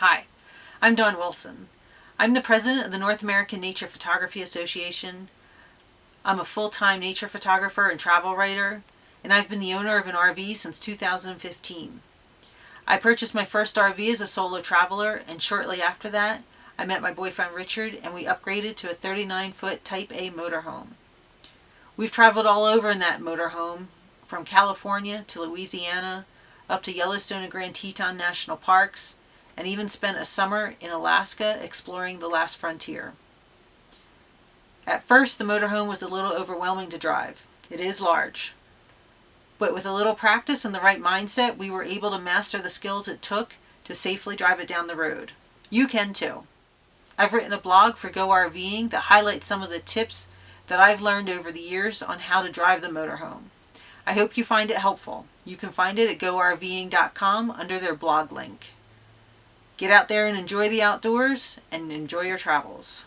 Hi, I'm Dawn Wilson. I'm the president of the North American Nature Photography Association. I'm a full-time nature photographer and travel writer, and I've been the owner of an RV since 2015. I purchased my first RV as a solo traveler, and shortly after that, I met my boyfriend Richard and we upgraded to a 39-foot Type A motorhome. We've traveled all over in that motorhome, from California to Louisiana, up to Yellowstone and Grand Teton National Parks, and even spent a summer in Alaska exploring the last frontier. At first, the motorhome was a little overwhelming to drive. It is large. But with a little practice and the right mindset, we were able to master the skills it took to safely drive it down the road. You can too. I've written a blog for Go RVing that highlights some of the tips that I've learned over the years on how to drive the motorhome. I hope you find it helpful. You can find it at gorving.com under their blog link. Get out there and enjoy the outdoors and enjoy your travels.